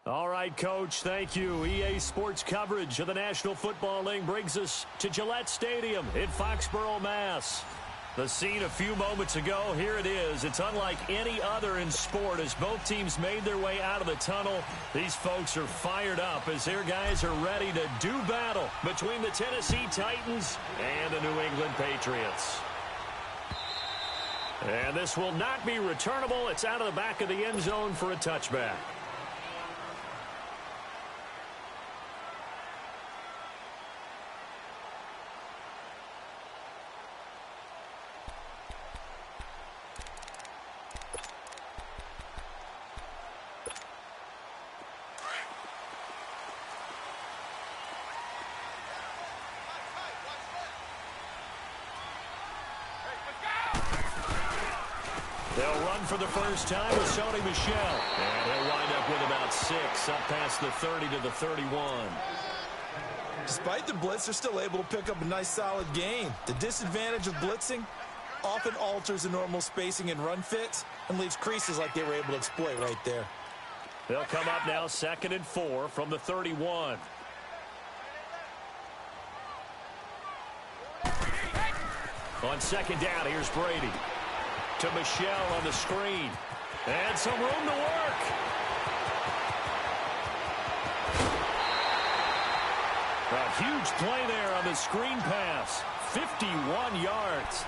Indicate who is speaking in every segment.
Speaker 1: All right, Coach, thank you. EA Sports coverage of the National Football League brings us to Gillette Stadium in Foxborough, Mass. The scene a few moments ago, here it is. It's unlike any other in sport as both teams made their way out of the tunnel. These folks are fired up as their guys are ready to do battle between the Tennessee Titans and the New England Patriots. And this will not be returnable. It's out of the back of the end zone for a touchback. They'll run for the first time with Sony Michel. And he'll wind up with about 6, up past the 30 to the 31.
Speaker 2: Despite the blitz, they're still able to pick up a nice solid gain. The disadvantage of blitzing often alters the normal spacing and run fits and leaves creases like they were able to exploit right there.
Speaker 1: They'll come up now 2nd and 4 from the 31. On 2nd down, here's Brady. To Michel on the screen. And some room to work. A huge play there on the screen pass. 51 yards.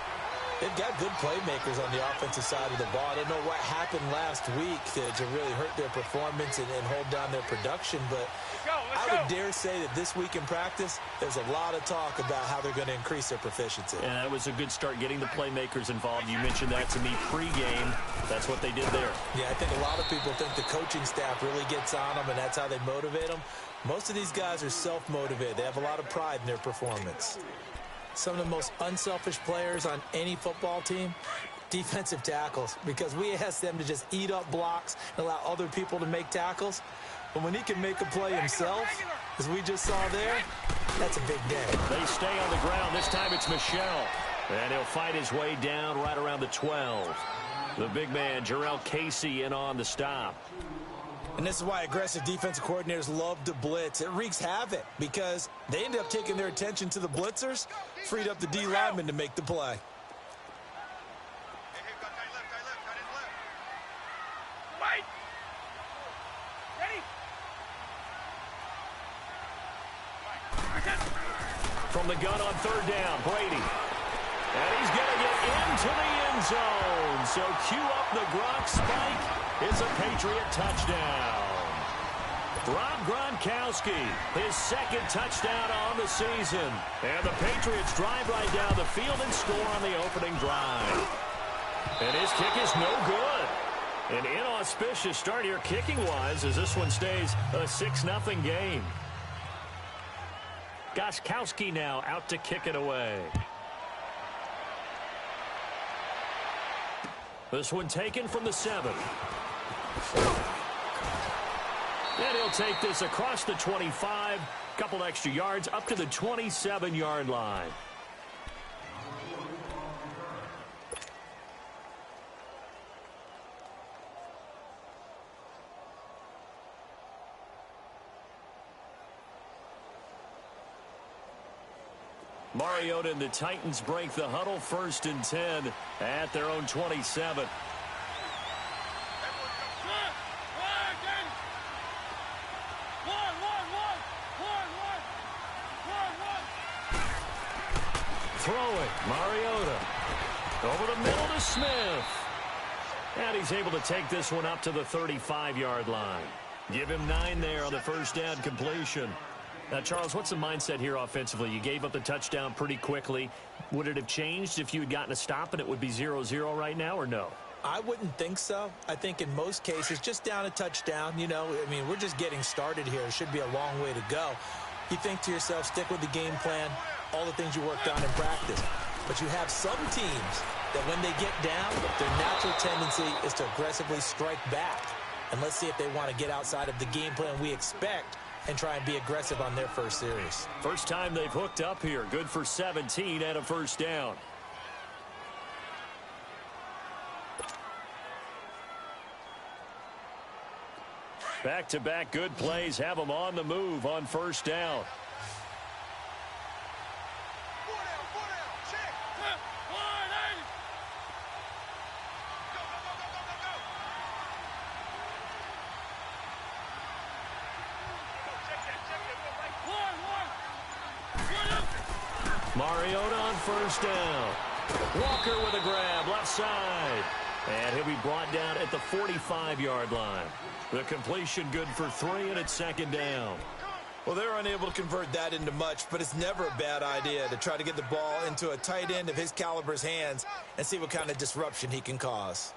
Speaker 2: They've got good playmakers on the offensive side of the ball. I don't know what happened last week to really hurt their performance and hold down their production, but I would dare say that this week in practice, there's a lot of talk about how they're going to increase their proficiency.
Speaker 1: And that was a good start getting the playmakers involved. You mentioned that to me pregame. That's what they did there.
Speaker 2: Yeah, I think a lot of people think the coaching staff really gets on them, and that's how they motivate them. Most of these guys are self-motivated. They have a lot of pride in their performance. Some of the most unselfish players on any football team, defensive tackles, because we ask them to just eat up blocks and allow other people to make tackles. But when he can make a play himself, as we just saw there, that's a big day.
Speaker 1: They stay on the ground. This time it's Michel. And he'll fight his way down right around the 12. The big man, Jarrell Casey, in on the stop.
Speaker 2: And this is why aggressive defensive coordinators love to blitz. It wreaks havoc because they end up taking their attention to the blitzers, freed up the D lineman to make the play.
Speaker 1: From the gun on 3rd down, Brady. And he's going to get into the end zone. So cue up the Gronk spike. It's a Patriot touchdown. Rob Gronkowski, his 2nd touchdown on the season. And the Patriots drive right down the field and score on the opening drive. And his kick is no good. An inauspicious start here kicking-wise as this one stays a 6-0 game. Gronkowski now out to kick it away. This one taken from the 7. And he'll take this across the 25, couple extra yards up to the 27-yard line. Mariota and the Titans break the huddle, 1st and 10 at their own 27. Throwing, Mariota. Over the middle to Smith. And he's able to take this one up to the 35-yard line. Give him 9 there on the 1st down completion. Now, Charles, what's the mindset here offensively? You gave up the touchdown pretty quickly. Would it have changed if you had gotten a stop and it would be 0-0 right now, or no?
Speaker 2: I wouldn't think so. I think in most cases, just down a touchdown, you know, I mean, we're just getting started here. It should be a long way to go. You think to yourself, stick with the game plan, all the things you worked on in practice. But you have some teams that when they get down, their natural tendency is to aggressively strike back. And let's see if they want to get outside of the game plan we expect and try and be aggressive on their first series.
Speaker 1: First time they've hooked up here. Good for 17 and a 1st down. Back-to-back good plays have them on the move on first down. Mariota on first down. Walker with a grab, left side. And he'll be brought down at the 45-yard line. The completion good for 3, and it's second down.
Speaker 2: Well, they're unable to convert that into much, but it's never a bad idea to try to get the ball into a tight end of his caliber's hands and see what kind of disruption he can cause.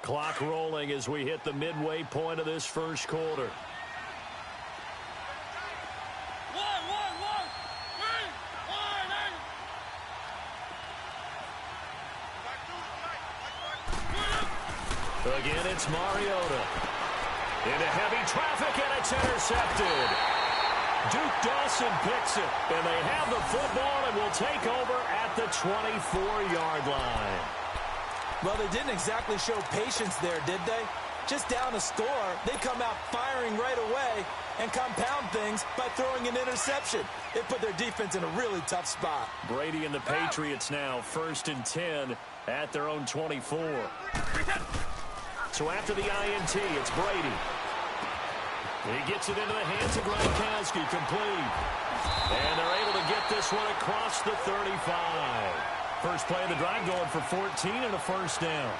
Speaker 1: Clock rolling as we hit the midway point of this first quarter. Again, it's Mariota. Into heavy traffic, and it's intercepted. Duke Dawson picks it, and they have the football and will take over at the 24-yard line.
Speaker 2: Well, they didn't exactly show patience there, did they? Just down a score, they come out firing right away and compound things by throwing an interception. It put their defense in a really tough spot.
Speaker 1: Brady and the Patriots now 1st and 10 at their own 24. So after the INT, it's Brady. He gets it into the hands of Gronkowski, complete. And they're able to get this one across the 35. First play of the drive going for 14 and a first down.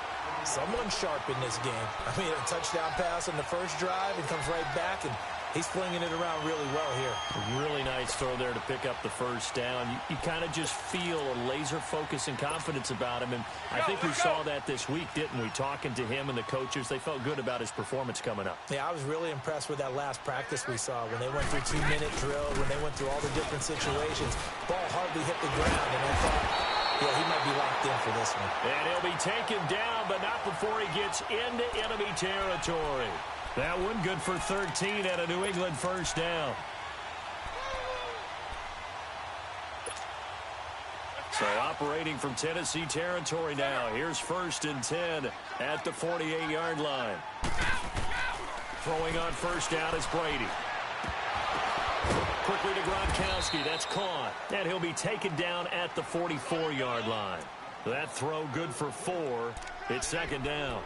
Speaker 2: Someone sharp in this game. I mean, a touchdown pass on the first drive and comes right back, and he's flinging it around really well here.
Speaker 1: A really nice throw there to pick up the first down. You kind of just feel a laser focus and confidence about him, and I think we saw that this week, didn't we? Talking to him and the coaches, they felt good about his performance coming up.
Speaker 2: Yeah, I was really impressed with that last practice we saw when they went through 2-minute drill, when they went through all the different situations. Ball hardly hit the ground, and I thought, yeah, he might be locked in for this one.
Speaker 1: And he'll be taken down, but not before he gets into enemy territory. That one good for 13 at a New England first down. So operating from Tennessee territory now. Here's 1st and 10 at the 48-yard line. Throwing on first down is Brady. Quickly to Gronkowski. That's caught. And he'll be taken down at the 44-yard line. That throw good for 4. It's second down.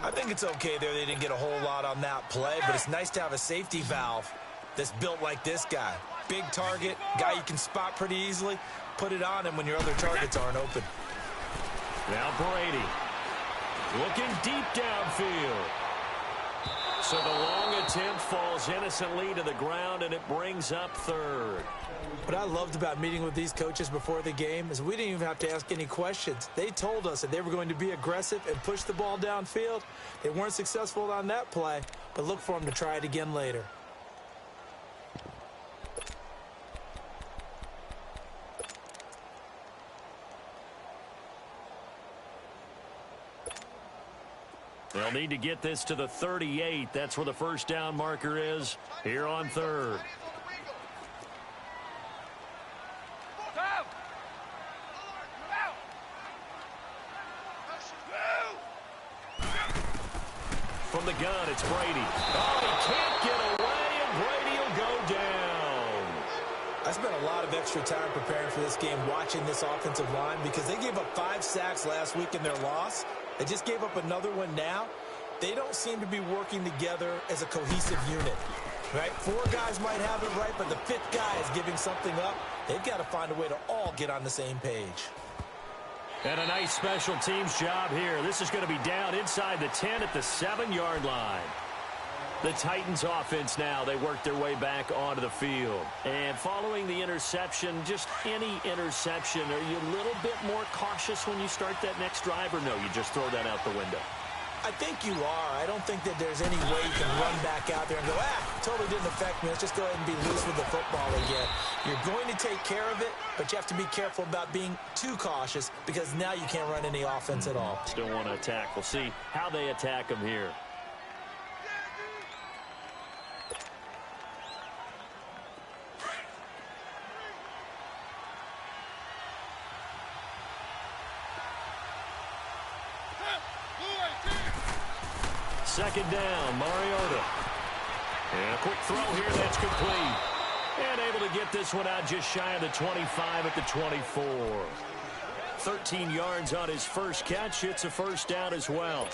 Speaker 2: I think it's okay there. They didn't get a whole lot on that play, but it's nice to have a safety valve that's built like this guy. Big target, guy you can spot pretty easily. Put it on him when your other targets aren't open.
Speaker 1: Now Brady looking deep downfield. So the long attempt falls innocently to the ground, and it brings up 3rd.
Speaker 2: What I loved about meeting with these coaches before the game is we didn't even have to ask any questions. They told us that they were going to be aggressive and push the ball downfield. They weren't successful on that play, but look for them to try it again later.
Speaker 1: They'll need to get this to the 38. That's where the first down marker is here on 3rd. From the gun, it's Brady. Oh, he can't get away, and Brady will go down.
Speaker 2: I spent a lot of extra time preparing for this game, watching this offensive line, because they gave up 5 sacks last week in their loss. They just gave up another one now. They don't seem to be working together as a cohesive unit, right? 4 guys might have it right, but the 5th guy is giving something up. They've got to find a way to all get on the same page.
Speaker 1: And a nice special teams job here. This is going to be down inside the 10 at the 7-yard line. The Titans offense now, they work their way back onto the field. And following the interception, just any interception, are you a little bit more cautious when you start that next drive, or no, you just throw that out the window?
Speaker 2: I think you are. I don't think that there's any way you can run back out there and go, totally didn't affect me. Let's just go ahead and be loose with the football again. You're going to take care of it, but you have to be careful about being too cautious because now you can't run any offense at all.
Speaker 1: Still want to attack. We'll see how they attack them here. Second down, Mariota. And a quick throw here that's complete. And able to get this one out just shy of the 25 at the 24. 13 yards on his first catch. It's a first down as well.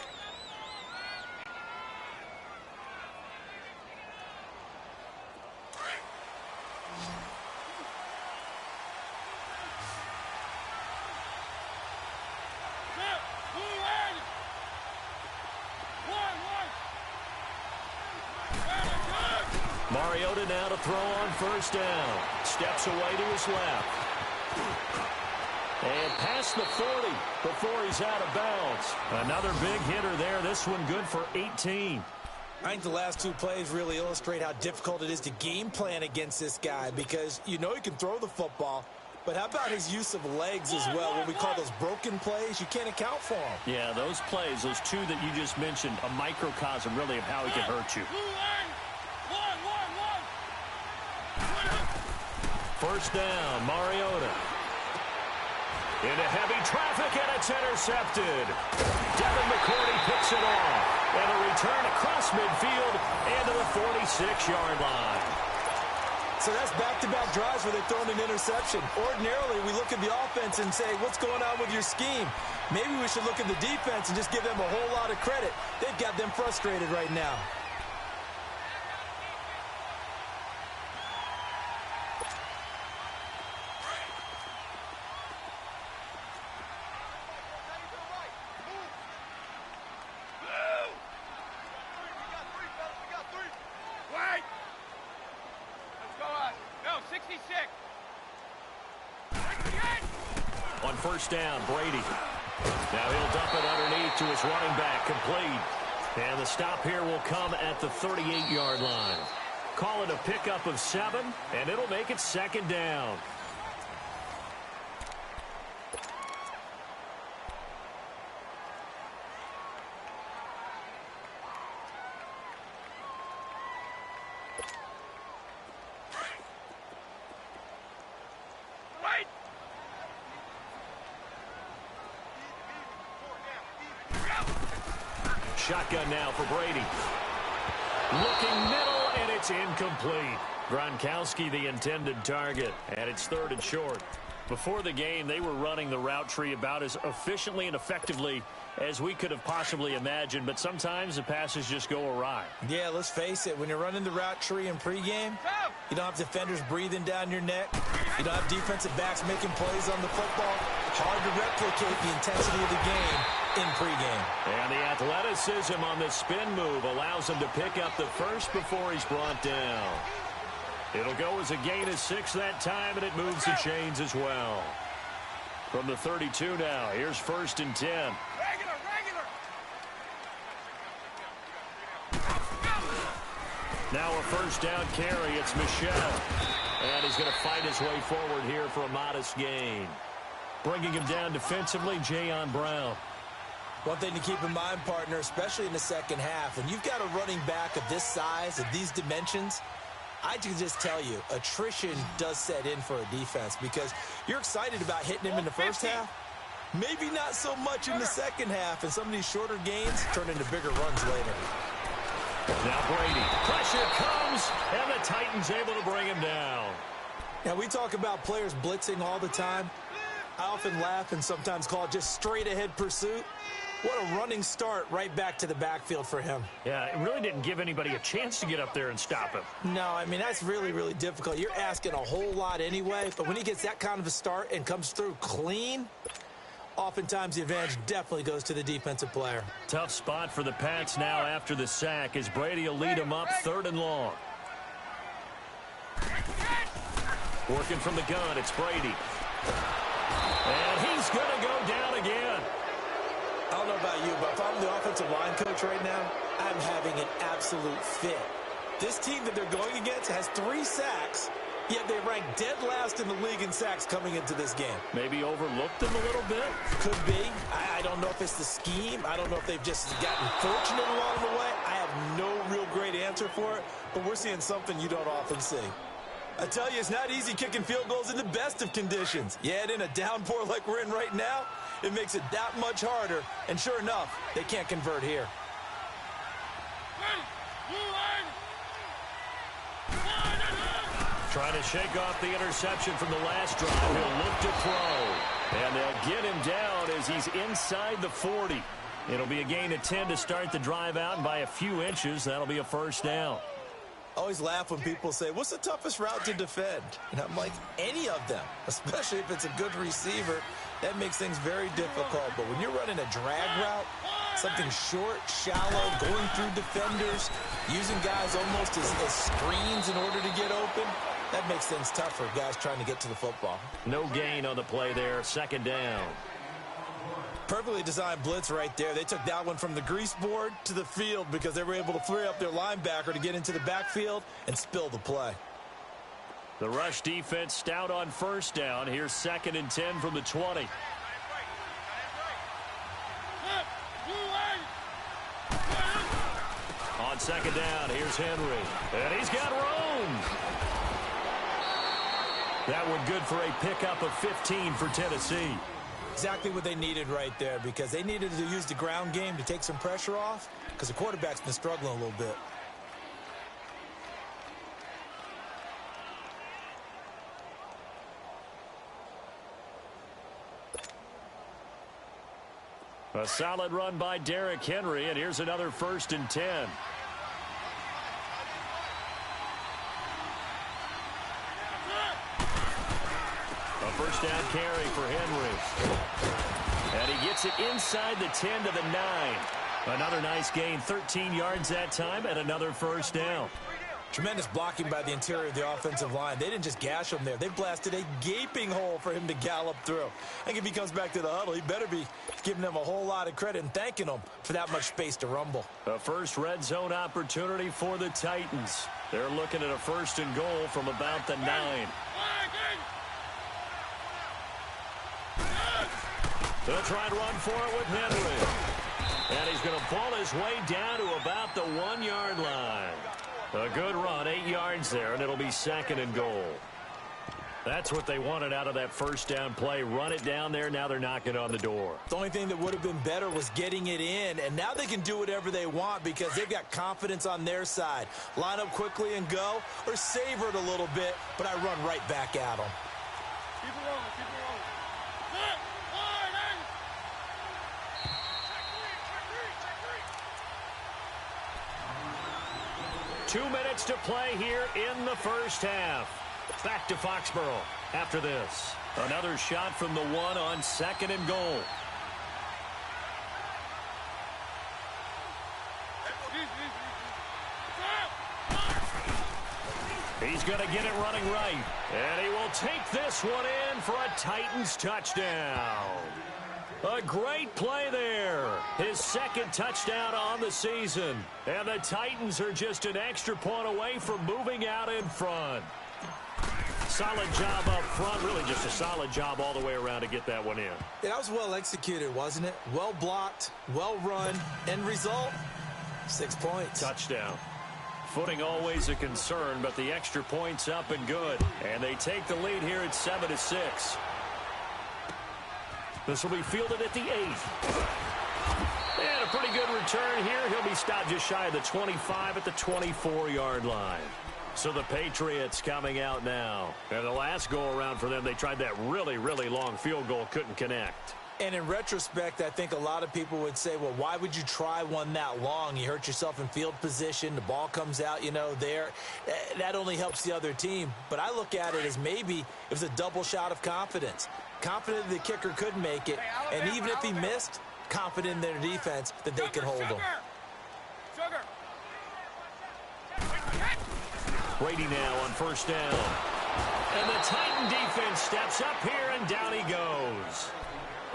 Speaker 1: Mariota now to throw on first down. Steps away to his left. And past the 40 before he's out of bounds. Another big hitter there. This one good for 18.
Speaker 2: I think the last two plays really illustrate how difficult it is to game plan against this guy, because you know he can throw the football, but how about his use of legs as well? What we call those broken plays, you can't account for them.
Speaker 1: Yeah, those plays, those two that you just mentioned, a microcosm really of how he can hurt you. First down, Mariota. Into heavy traffic, and it's intercepted. Devin McCourty picks it off. And a return across midfield into the 46-yard line.
Speaker 2: So that's back-to-back drives where they've thrown an interception. Ordinarily, we look at the offense and say, what's going on with your scheme? Maybe we should look at the defense and just give them a whole lot of credit. They've got them frustrated right now.
Speaker 1: On first down, Brady. Now he'll dump it underneath to his running back, complete. And the stop here will come at the 38-yard line. Call it a pickup of 7, and it'll make it second down. Shotgun now for Brady. Looking middle, and it's incomplete. Gronkowski the intended target, and it's 3rd and short. Before the game, they were running the route tree about as efficiently and effectively as we could have possibly imagined, but sometimes the passes just go awry.
Speaker 2: Yeah, let's face it. When you're running the route tree in pregame, you don't have defenders breathing down your neck. You don't have defensive backs making plays on the football. Hard to replicate the intensity of the game in pregame.
Speaker 1: And the athleticism on the spin move allows him to pick up the first before he's brought down. It'll go as a gain of 6 that time, and it moves the chains as well. From the 32 now, here's 1st and 10. Now a first down carry. It's Michel. And he's going to fight his way forward here for a modest gain. Bringing him down defensively, Jayon Brown.
Speaker 2: One thing to keep in mind, partner, especially in the second half, when you've got a running back of this size, of these dimensions, I can just tell you, attrition does set in for a defense, because you're excited about hitting him in the first half. Maybe not so much in the second half, and some of these shorter gains turn into bigger runs later.
Speaker 1: Now Brady. Pressure comes, and the Titans able to bring him down.
Speaker 2: Now, we talk about players blitzing all the time. I often laugh and sometimes call it just straight-ahead pursuit. What a running start right back to the backfield for him.
Speaker 1: Yeah, it really didn't give anybody a chance to get up there and stop him.
Speaker 2: No, I mean, that's really, really difficult. You're asking a whole lot anyway, but when he gets that kind of a start and comes through clean, oftentimes the advantage definitely goes to the defensive player.
Speaker 1: Tough spot for the Pats now after the sack, as Brady will lead them up 3rd and long. Working from the gun, it's Brady. And he's going to go down again.
Speaker 2: I don't know about you, but if I'm the offensive line coach right now, I'm having an absolute fit. This team that they're going against has 3 sacks, yet they rank dead last in the league in sacks coming into this game.
Speaker 1: Maybe overlooked them a little bit?
Speaker 2: Could be. I don't know if it's the scheme. I don't know if they've just gotten fortunate along the way. I have no real great answer for it, but we're seeing something you don't often see. I tell you, it's not easy kicking field goals in the best of conditions. Yet in a downpour like we're in right now, it makes it that much harder. And sure enough, they can't convert here.
Speaker 1: Trying to shake off the interception from the last drive. He'll look to throw. And they'll get him down as he's inside the 40. It'll be a gain of 10 to start the drive out, and by a few inches, that'll be a first down.
Speaker 2: Always laugh when people say, what's the toughest route to defend? And I'm like, any of them, especially if it's a good receiver. That makes things very difficult. But when you're running a drag route, something short, shallow, going through defenders, using guys almost as screens in order to get open, that makes things tough for guys trying to get to the football.
Speaker 1: No gain on the play there, second down.
Speaker 2: Perfectly designed blitz right there. They took that one from the grease board to the field because they were able to free up their linebacker to get into the backfield and spill the play.
Speaker 1: The rush defense stout on first down. Here's 2nd and 10 from the 20. On second down, here's Henry. And he's got room. That one good for a pickup of 15 for Tennessee.
Speaker 2: Exactly what they needed right there, because they needed to use the ground game to take some pressure off, because the quarterback's been struggling a little bit.
Speaker 1: A solid run by Derrick Henry, and here's another 1st and 10. A first down carry for Henry. And he gets it inside the 10 to the 9. Another nice gain, 13 yards that time, and another first down.
Speaker 2: Tremendous blocking by the interior of the offensive line. They didn't just gash him there. They blasted a gaping hole for him to gallop through. I think if he comes back to the huddle, he better be giving them a whole lot of credit and thanking them for that much space to rumble.
Speaker 1: A first red zone opportunity for the Titans. They're looking at a 1st and goal from about the 9. They'll try and run for it with Henry. And he's going to pull his way down to about the 1-yard line. A good run, 8 yards there, and it'll be 2nd and goal. That's what they wanted out of that first down play. Run it down there. Now they're knocking on the door.
Speaker 2: The only thing that would have been better was getting it in, and now they can do whatever they want because they've got confidence on their side. Line up quickly and go, or savor it a little bit, but I run right back at them.
Speaker 3: Keep it rolling, keep it rolling.
Speaker 1: 2 minutes to play here in the first half. Back to Foxborough after this. Another shot from the 1 on 2nd and goal. He's going to get it running right. And he will take this one in for a Titans touchdown. A great play there. His 2nd touchdown on the season. And the Titans are just an extra point away from moving out in front. Solid job up front. Really just a solid job all the way around to get that one in.
Speaker 2: Yeah, that was well executed, wasn't it? Well blocked, well run. End result, 6 points.
Speaker 1: Touchdown. Footing always a concern, but the extra point's up and good. And they take the lead here at 7-6. This will be fielded at the 8. And a pretty good return here. He'll be stopped just shy of the 25 at the 24-yard line. So the Patriots coming out now. And the last go-around for them, they tried that really, really long field goal, couldn't connect.
Speaker 2: And in retrospect, I think a lot of people would say, well, why would you try one that long? You hurt yourself in field position. The ball comes out, there. That only helps the other team. But I look at it as maybe it was a double shot of confidence. Confident the kicker could make it. And even if he missed, confident in their defense that they could hold him.
Speaker 1: Brady now on first down. And the Titan defense steps up here, and down he goes.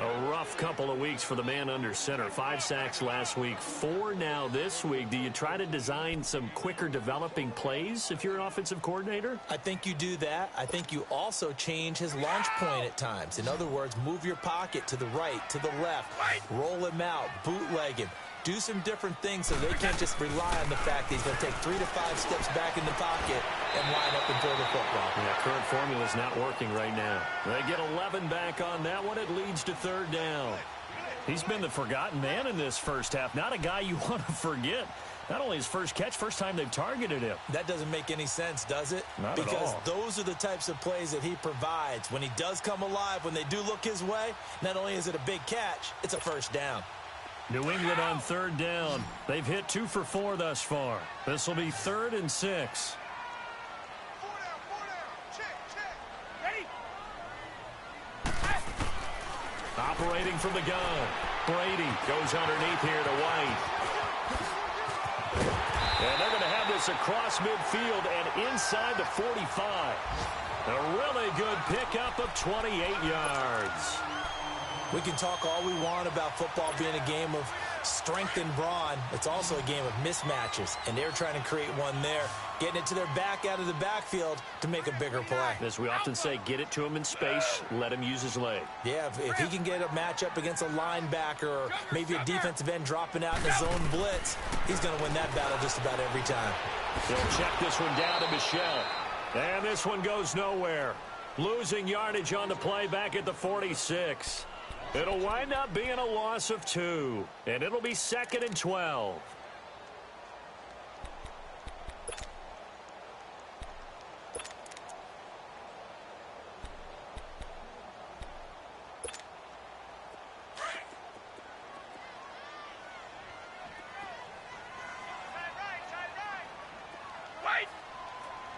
Speaker 1: A rough couple of weeks for the man under center. 5 sacks last week, 4 now this week. Do you try to design some quicker developing plays if you're an offensive coordinator?
Speaker 2: I think you do that. I think you also change his launch point at times. In other words, move your pocket to the right, to the left, roll him out, bootleg him. Do some different things so they can't just rely on the fact that he's going to take 3 to 5 steps back in the pocket and line up and throw the football.
Speaker 1: Yeah, current formula is not working right now. They get 11 back on that one. It leads to 3rd down. He's been the forgotten man in this first half. Not a guy you want to forget. Not only his first catch, first time they've targeted him.
Speaker 2: That doesn't make any sense, does it?
Speaker 1: Not at all.
Speaker 2: Because those are the types of plays that he provides. When he does come alive, when they do look his way, not only is it a big catch, it's a first down.
Speaker 1: New England on third down. They've hit 2 for 4 thus far. This will be 3rd and 6. Operating from the gun. Brady goes underneath here to White. And they're going to have this across midfield and inside the 45. A really good pickup of 28 yards.
Speaker 2: We can talk all we want about football being a game of strength and brawn. It's also a game of mismatches, and they're trying to create one there, getting it to their back out of the backfield to make a bigger play.
Speaker 1: As we often say, get it to him in space, let him use his leg.
Speaker 2: Yeah, if he can get a matchup against a linebacker or maybe a defensive end dropping out in a zone blitz, he's going to win that battle just about every time.
Speaker 1: He'll check this one down to Michelle. And this one goes nowhere. Losing yardage on the play back at the 46. It'll wind up being a loss of 2, and it'll be 2nd and 12.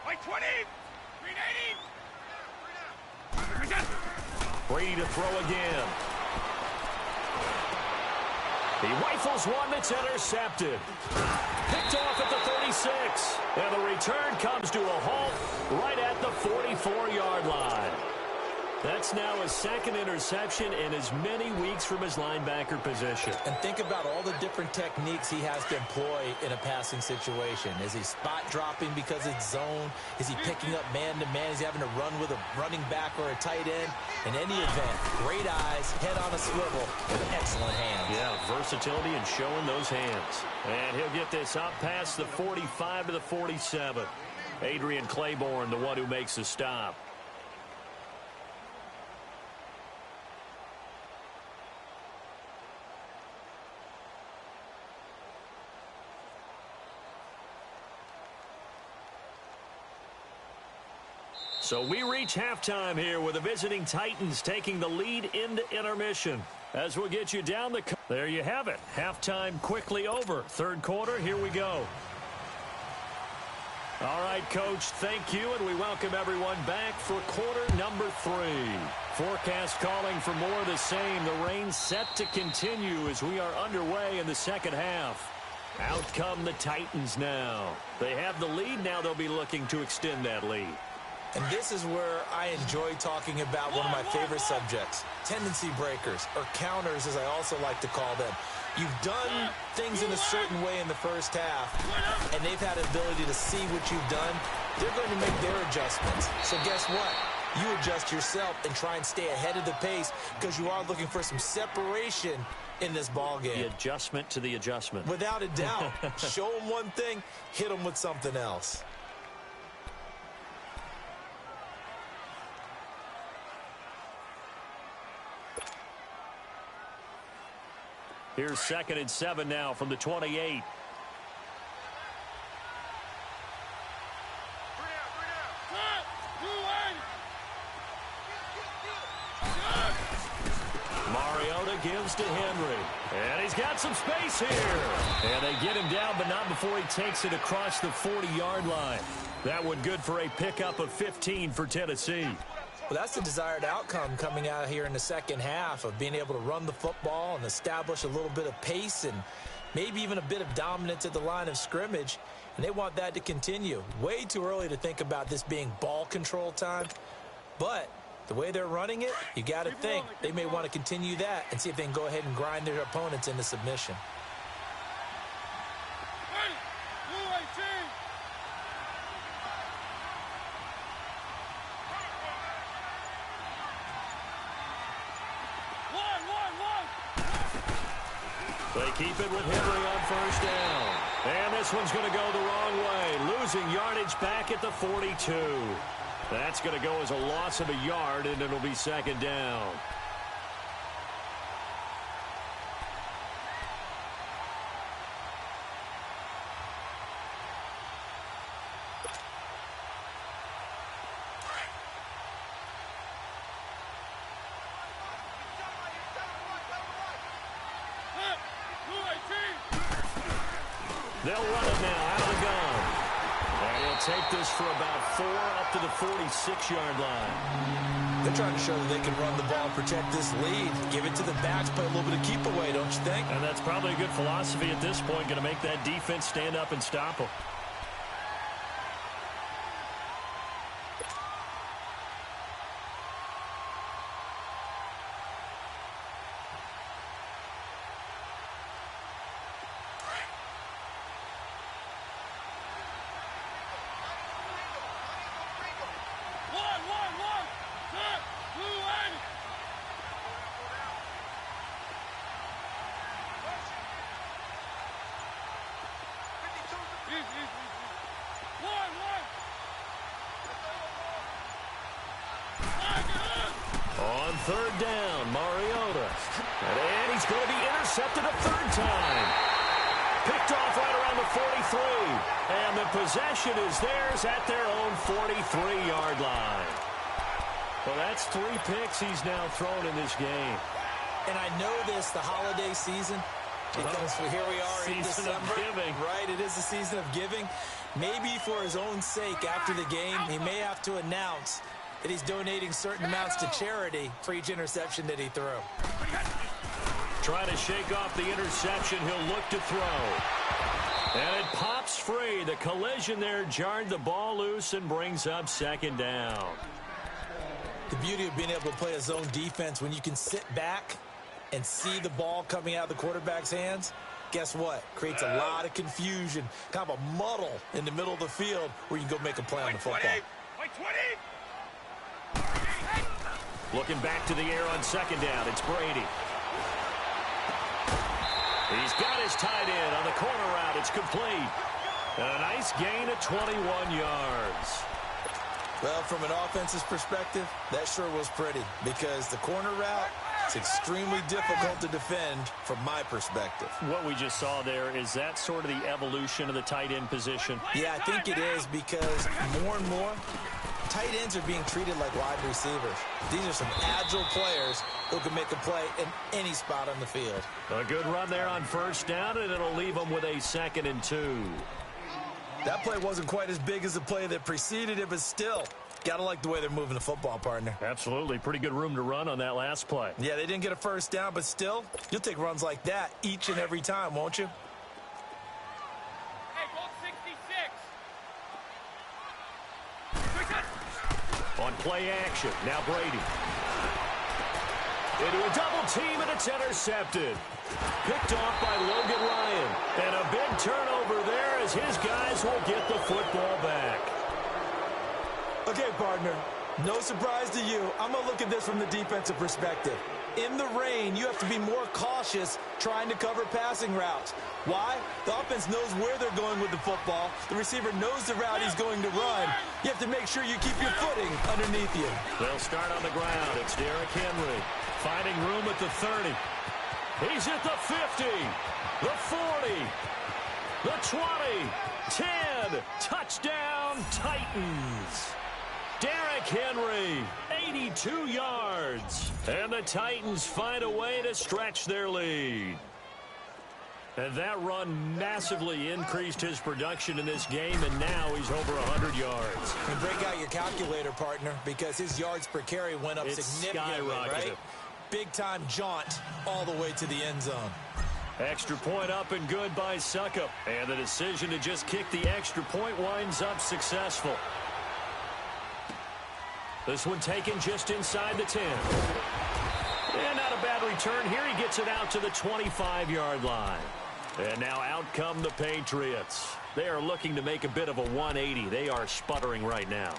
Speaker 3: White 20! Green 80!
Speaker 1: Brady to throw again. He rifles one that's intercepted. Picked off at the 36. And the return comes to a halt right at the 44-yard line. That's now his 2nd interception in as many weeks from his linebacker position.
Speaker 2: And think about all the different techniques he has to employ in a passing situation. Is he spot dropping because it's zone? Is he picking up man-to-man? Is he having to run with a running back or a tight end? In any event, great eyes, head on a swivel, and excellent hands.
Speaker 1: Yeah, versatility and showing those hands. And he'll get this up past the 45 to the 47. Adrian Claiborne, the one who makes the stop. So we reach halftime here with the visiting Titans taking the lead into intermission. As we'll get you down the... There you have it. Halftime quickly over. 3rd quarter, here we go. All right, Coach, thank you, and we welcome everyone back for quarter number 3. Forecast calling for more of the same. The rain set to continue as we are underway in the second half. Out come the Titans now. They have the lead. Now they'll be looking to extend that lead.
Speaker 2: And this is where I enjoy talking about one of my favorite subjects, tendency breakers, or counters as I also like to call them. You've done things in a certain way in the first half, and they've had the ability to see what you've done. They're going to make their adjustments. So guess what? You adjust yourself and try and stay ahead of the pace because you are looking for some separation in this ball game.
Speaker 1: The adjustment to the adjustment.
Speaker 2: Without a doubt. Show them one thing, hit them with something else.
Speaker 1: Here's 2nd and 7 now from the 28. Mariota gives to Henry. And he's got some space here. And they get him down, but not before he takes it across the 40-yard line. That one good for a pickup of 15 for Tennessee.
Speaker 2: Well, that's the desired outcome coming out here in the second half of being able to run the football and establish a little bit of pace and maybe even a bit of dominance at the line of scrimmage. And they want that to continue. Way too early to think about this being ball control time. But the way they're running it, you got to think they may want to continue that and see if they can go ahead and grind their opponents into submission.
Speaker 1: They keep it with Henry on first down. And this one's going to go the wrong way. Losing yardage back at the 42. That's going to go as a loss of a yard, and it'll be 2nd down. They'll run it now out of the gun. And he'll take this for about 4 up to the 46-yard line.
Speaker 2: They're trying to show that they can run the ball and protect this lead. Give it to the backs, play a little bit of keep away, don't you think?
Speaker 1: And that's probably a good philosophy at this point, going to make that defense stand up and stop them. On third down, Mariota. And he's going to be intercepted a third time. Picked off right around the 43. And the possession is theirs at their own 43-yard line. Well, that's 3 picks he's now thrown in this game.
Speaker 2: And I know this, the holiday season, because here we are in December.
Speaker 1: Season of giving.
Speaker 2: Right, it is the season of giving. Maybe for his own sake after the game, he may have to announce that he's donating certain amounts to charity for each interception that he threw.
Speaker 1: Trying to shake off the interception, he'll look to throw. And it pops free. The collision there jarred the ball loose and brings up second down.
Speaker 2: The beauty of being able to play a zone defense when you can sit back and see the ball coming out of the quarterback's hands, guess what? Creates a lot of confusion, kind of a muddle in the middle of the field where you can go make a play on the football.
Speaker 1: Looking back to the air on second down, it's Brady. He's got his tight end on the corner route. It's complete. And a nice gain of 21 yards.
Speaker 2: Well, from an offense's perspective, that sure was pretty because the corner route, it's extremely difficult to defend from my perspective.
Speaker 1: What we just saw there, is that sort of the evolution of the tight end position?
Speaker 2: Yeah, I think it is because more and more, tight ends are being treated like wide receivers. These are some agile players who can make a play in any spot on the field.
Speaker 1: A good run there on first down, and it'll leave them with a 2nd and 2.
Speaker 2: That play wasn't quite as big as the play that preceded it, but still, got to like the way they're moving the football, partner.
Speaker 1: Absolutely. Pretty good room to run on that last play.
Speaker 2: Yeah, they didn't get a first down, but still, you'll take runs like that each and every time, won't you?
Speaker 3: Hey, ball 66.
Speaker 1: On play action, now Brady. Into a double team, and it's intercepted. Picked off by Logan Ryan. And a big turnover there as his guys will get the football back.
Speaker 2: Okay, partner, no surprise to you. I'm going to look at this from the defensive perspective. In the rain, you have to be more cautious trying to cover passing routes. Why? The offense knows where they're going with the football. The receiver knows the route he's going to run. You have to make sure you keep your footing underneath you.
Speaker 1: They'll start on the ground. It's Derrick Henry finding room at the 30. He's at the 50, the 40, the 20, 10. Touchdown, Titans. Derrick Henry, 82 yards. And the Titans find a way to stretch their lead. And that run massively increased his production in this game, and now he's over 100 yards.
Speaker 2: And break out your calculator, partner, because his yards per carry went up significantly, right? Big-time jaunt all the way to the end zone.
Speaker 1: Extra point up and good by Suckup. And the decision to just kick the extra point winds up successful. This one taken just inside the 10. And not a bad return here. He gets it out to the 25-yard line. And now out come the Patriots. They are looking to make a bit of a 180. They are sputtering right now.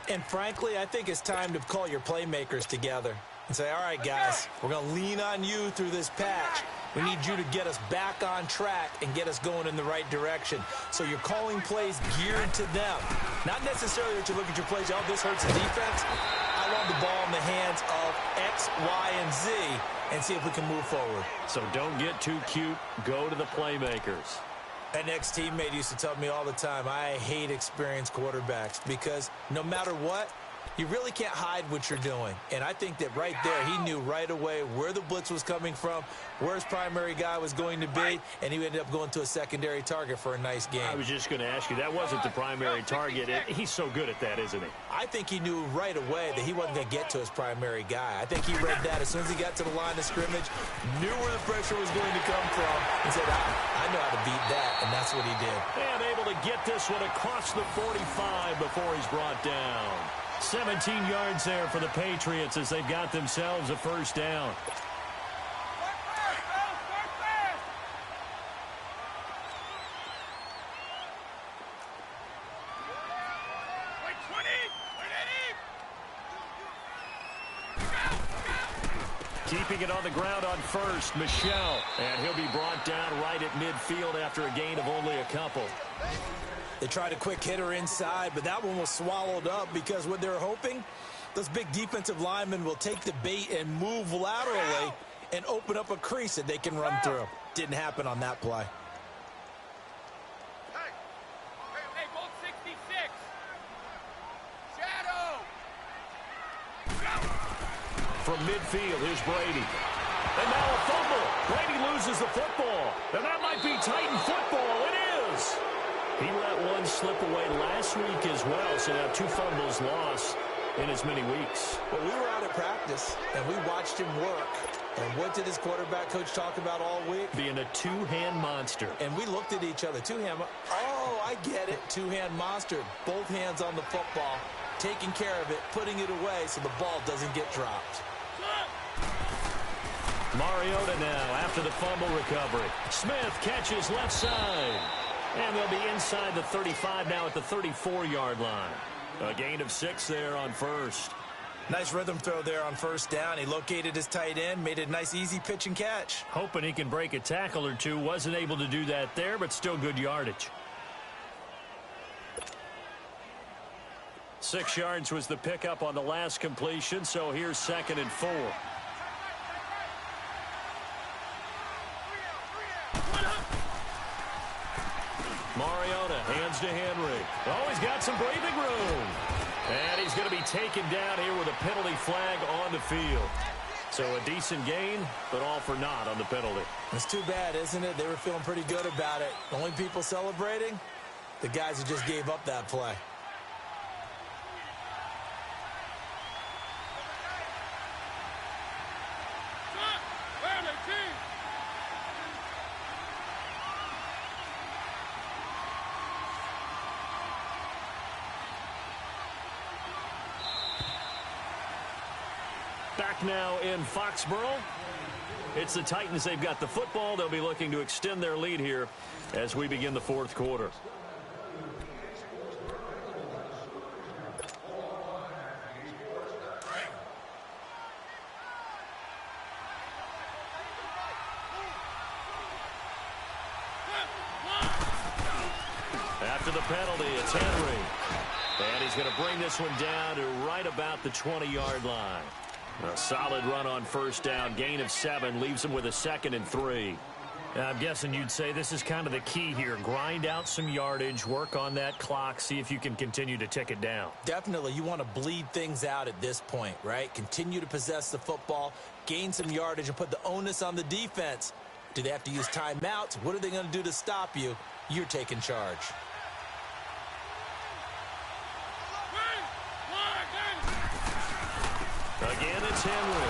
Speaker 2: And frankly, I think it's time to call your playmakers together and say, all right, guys, we're going to lean on you through this patch. We need you to get us back on track and get us going in the right direction. So you're calling plays geared to them. Not necessarily that you look at your plays, oh, this hurts the defense. I want the ball in the hands of X, Y, and Z and see if we can move forward.
Speaker 1: So don't get too cute. Go to the playmakers.
Speaker 2: An ex-teammate used to tell me all the time, I hate experienced quarterbacks because no matter what, You really can't hide what you're doing. And I think that right there, he knew right away where the blitz was coming from, where his primary guy was going to be, and he ended up going to a secondary target for a nice game.
Speaker 1: I was just going to ask you, that wasn't the primary target. He's so good at that, isn't he?
Speaker 2: I think he knew right away that he wasn't going to get to his primary guy. I think he read that as soon as he got to the line of scrimmage, knew where the pressure was going to come from, and said, I know how to beat that, and that's what he did.
Speaker 1: And able to get this one across the 45 before he's brought down. 17 yards there for the Patriots as they've got themselves a first down. Keeping it on the ground on first, Michelle. And he'll be brought down right at midfield after a gain of only a couple.
Speaker 2: They tried a quick hitter inside, but that one was swallowed up because what they're hoping, those big defensive linemen will take the bait and move laterally and open up a crease that they can run through. Didn't happen on that play.
Speaker 3: Hey, bolt 66. Shadow.
Speaker 1: From midfield, here's Brady. And now a fumble. Brady loses the football. And that might be Titan football. It is. He let one slip away last week as well, so now 2 fumbles lost in as many weeks.
Speaker 2: But we were out at practice, and we watched him work. And what did his quarterback coach talk about all week?
Speaker 1: Being a two-hand monster.
Speaker 2: And we looked at each other. Two-hand, oh, I get it. Two-hand monster. Both hands on the football, taking care of it, putting it away so the ball doesn't get dropped.
Speaker 1: Mariota now after the fumble recovery. Smith catches left side. And they'll be inside the 35 now at the 34-yard line. A gain of 6 there on first.
Speaker 2: Nice rhythm throw there on first down. He located his tight end, made a nice easy pitch and catch.
Speaker 1: Hoping he can break a tackle or two. Wasn't able to do that there, but still good yardage. 6 yards was the pickup on the last completion, so here's 2nd and 4. Mariota hands to Henry. Oh, he's got some breathing room. And he's going to be taken down here with a penalty flag on the field. So a decent gain, but all for naught on the penalty.
Speaker 2: It's too bad, isn't it? They were feeling pretty good about it. The only people celebrating, the guys who just gave up that play.
Speaker 1: Back now in Foxborough. It's the Titans. They've got the football. They'll be looking to extend their lead here as we begin the 4th quarter. After the penalty, it's Henry. And he's going to bring this one down to right about the 20-yard line. A solid run on first down. Gain of 7 leaves him with a 2nd and 3. I'm guessing you'd say this is kind of the key here. Grind out some yardage, work on that clock, see if you can continue to tick it down.
Speaker 2: Definitely. You want to bleed things out at this point, right? Continue to possess the football, gain some yardage, and put the onus on the defense. Do they have to use timeouts? What are they going to do to stop you? You're taking charge.
Speaker 1: Again, it's Henry.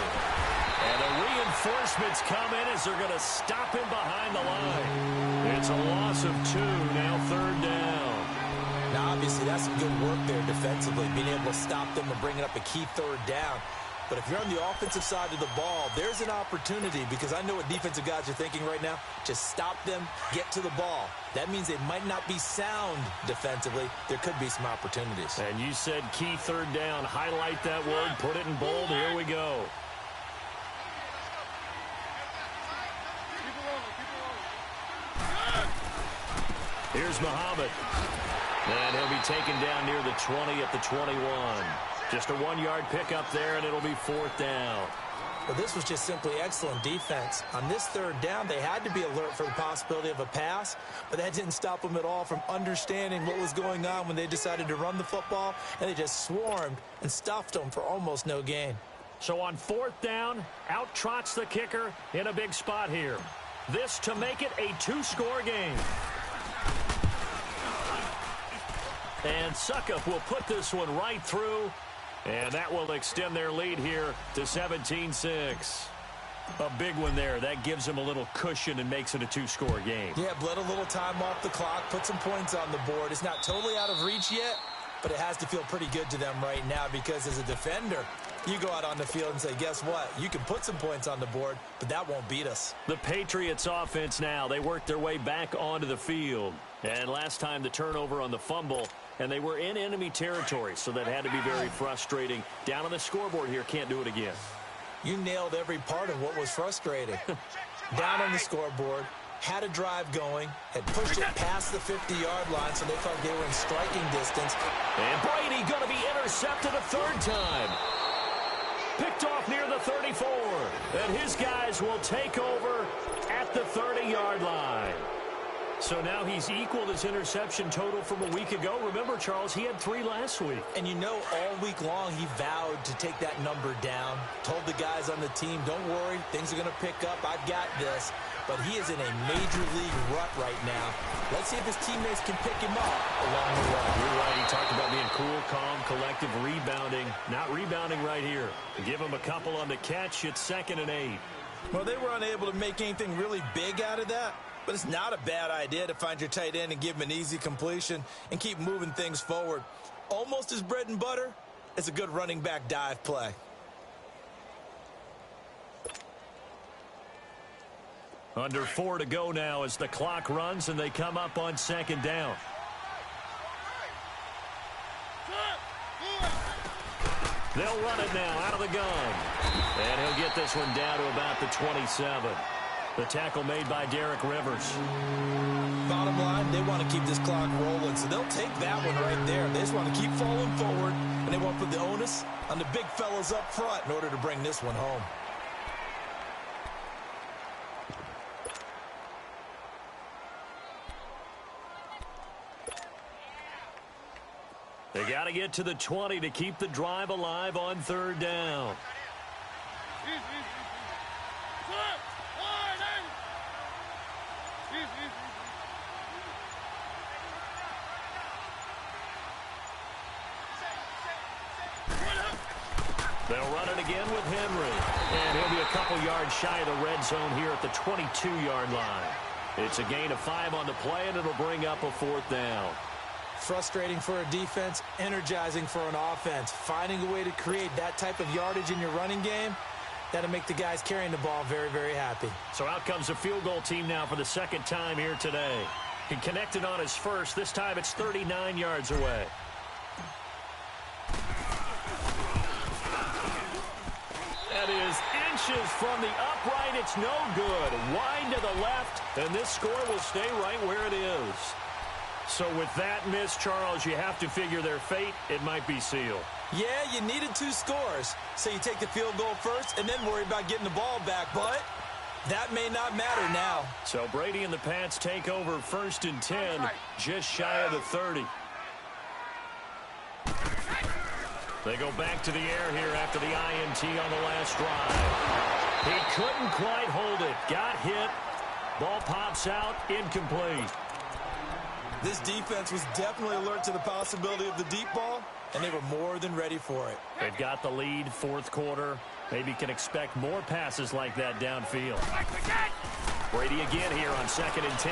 Speaker 1: And the reinforcements come in as they're going to stop him behind the line. It's a loss of 2, now 3rd down.
Speaker 2: Now, obviously, that's some good work there defensively, being able to stop them and bringing up a key 3rd down. But if you're on the offensive side of the ball, there's an opportunity, because I know what defensive guys are thinking right now. Just stop them, get to the ball. That means they might not be sound defensively. There could be some opportunities.
Speaker 1: And you said key 3rd down. Highlight that word, put it in bold. Here we go. Here's Muhammad. And he'll be taken down near the 20 at the 21. Just a 1-yard pickup there, and it'll be 4th down.
Speaker 2: Well, this was just simply excellent defense. On this third down, they had to be alert for the possibility of a pass, but that didn't stop them at all from understanding what was going on when they decided to run the football, and they just swarmed and stuffed them for almost no gain.
Speaker 1: So on fourth down, out trots the kicker in a big spot here. This to make it a two-score game. And Suckup will put this one right through, and that will extend their lead here to 17-6. A big one there. That gives them a little cushion and makes it a two-score game.
Speaker 2: Yeah, bled a little time off the clock, put some points on the board. It's not totally out of reach yet, but it has to feel pretty good to them right now because as a defender, you go out on the field and say, guess what? You can put some points on the board, but that won't beat us.
Speaker 1: The Patriots offense now, they worked their way back onto the field. And last time the turnover on the fumble, and they were in enemy territory, so that had to be very frustrating. Down on the scoreboard here, can't do it again.
Speaker 2: You nailed every part of what was frustrating. Down on the scoreboard, had a drive going, had pushed it past the 50-yard line, so they thought they were in striking distance.
Speaker 1: And Brady going to be intercepted a third time. Picked off near the 34. And his guys will take over at the 30-yard line. So now he's equaled his interception total from a week ago. Remember, Charles, he had 3 last week.
Speaker 2: And you know, all week long he vowed to take that number down. Told the guys on the team, don't worry, things are going to pick up. I've got this. But he is in a major league rut right now. Let's see if his teammates can pick him up along the way.
Speaker 1: You're right. He talked about being cool, calm, collective, rebounding. Not rebounding right here. Give him a couple on the catch. It's 2nd and 8.
Speaker 2: Well, they were unable to make anything really big out of that. But it's not a bad idea to find your tight end and give him an easy completion and keep moving things forward. Almost as bread and butter as a good running back dive play.
Speaker 1: Under 4 to go now as the clock runs and they come up on 2nd down. They'll run it now out of the gun. And he'll get this one down to about the 27. The tackle made by Derek Rivers.
Speaker 2: Bottom line, they want to keep this clock rolling, so they'll take that one right there. They just want to keep falling forward, and they want to put the onus on the big fellas up front in order to bring this one home.
Speaker 1: They got to get to the 20 to keep the drive alive on 3rd down. They'll run it again with Henry. And he'll be a couple yards shy of the red zone here at the 22-yard line. It's a gain of 5 on the play, and it'll bring up a 4th down.
Speaker 2: Frustrating for a defense, energizing for an offense. Finding a way to create that type of yardage in your running game, that'll make the guys carrying the ball very, very happy.
Speaker 1: So out comes the field goal team now for the 2nd time here today. He connected on his first. This time it's 39 yards away. That is inches from the upright. It's no good. Wide to the left, and this score will stay right where it is. So with that miss, Charles, you have to figure their fate. It might be sealed.
Speaker 2: Yeah, you needed 2 scores. So you take the field goal first and then worry about getting the ball back. But that may not matter now.
Speaker 1: So Brady and the Pats take over 1st and 10, just shy of the 30. They go back to the air here after the INT on the last drive. He couldn't quite hold it. Got hit. Ball pops out. Incomplete.
Speaker 2: This defense was definitely alert to the possibility of the deep ball, and they were more than ready for it.
Speaker 1: They've got the lead, 4th quarter. Maybe can expect more passes like that downfield. Brady again here on 2nd and 10.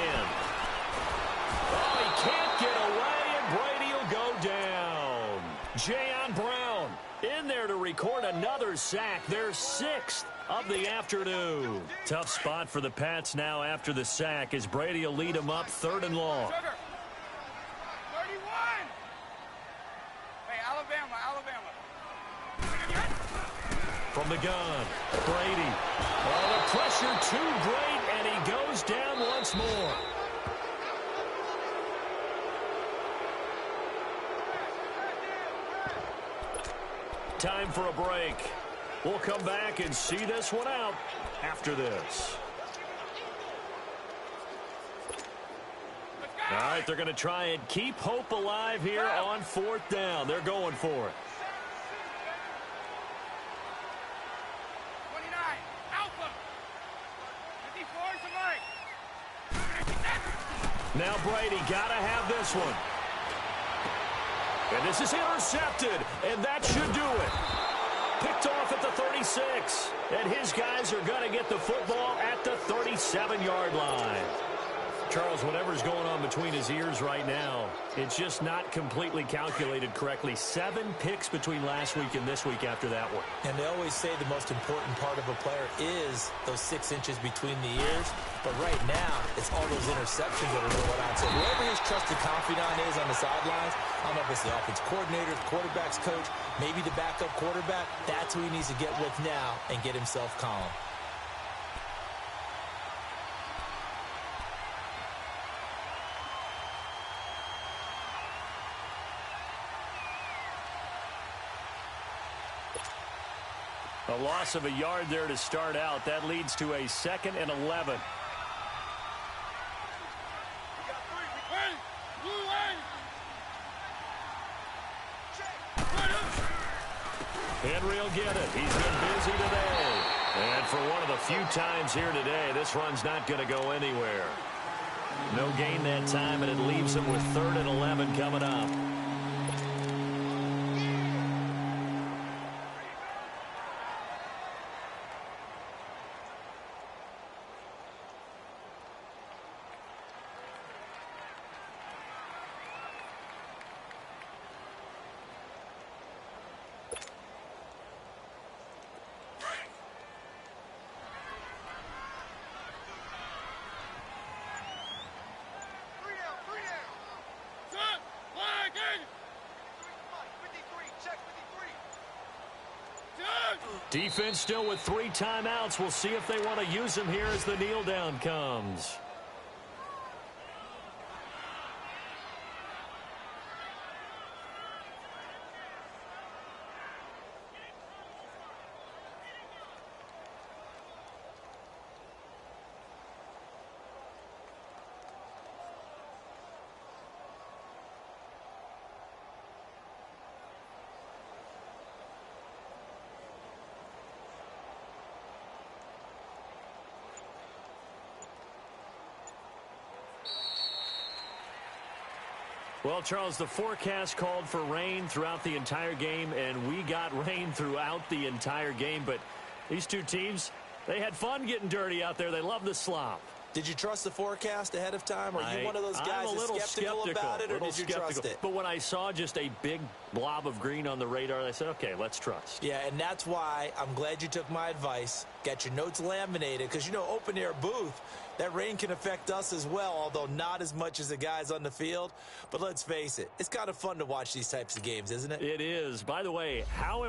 Speaker 1: Oh, he can't get away, and Brady will go down. Jayon Brown in there to record another sack. Their 6th of the afternoon. Tough spot for the Pats now after the sack as Brady will lead them up 3rd and long.
Speaker 3: 31. Hey, Alabama.
Speaker 1: From the gun, Brady. Oh, the pressure too great, and he goes down once more. Time for a break. We'll come back and see this one out after this. All right, they're going to try and keep hope alive here on 4th down. They're going for it.
Speaker 3: 29, Alpha. 54 to Mike.
Speaker 1: Now Brady got to have this one. And this is intercepted, and that should do it. Picked off at the 36, and his guys are going to get the football at the 37-yard line. Charles, whatever's going on between his ears right now, it's just not completely calculated correctly. 7 picks between last week and this week after that one.
Speaker 2: And they always say the most important part of a player is those 6 inches between the ears. But right now, it's all those interceptions that are going on. So whoever his trusted confidant is on the sidelines, I don't know if it's the offense coordinator, the quarterback's coach, maybe the backup quarterback, that's who he needs to get with now and get himself calm.
Speaker 1: A loss of a yard there to start out. That leads to a 2nd and 11. Henry will get it. He's been busy today. And for one of the few times here today, this run's not going to go anywhere. No gain that time, and it leaves him with 3rd and 11 coming up. Defense still with 3 timeouts. We'll see if they want to use them here as the kneel down comes. Well, Charles, the forecast called for rain throughout the entire game, and we got rain throughout the entire game. But these two teams, they had fun getting dirty out there. They love the slop.
Speaker 2: Did you trust the forecast ahead of time? Are you one of those guys that's skeptical about it, or did you trust it?
Speaker 1: But when I saw just a big blob of green on the radar, I said, okay, let's trust.
Speaker 2: Yeah, and that's why I'm glad you took my advice. Get your notes laminated, because, you know, open-air booth, that rain can affect us as well, although not as much as the guys on the field. But let's face it, it's kind of fun to watch these types of games, isn't it?
Speaker 1: It is. By the way, how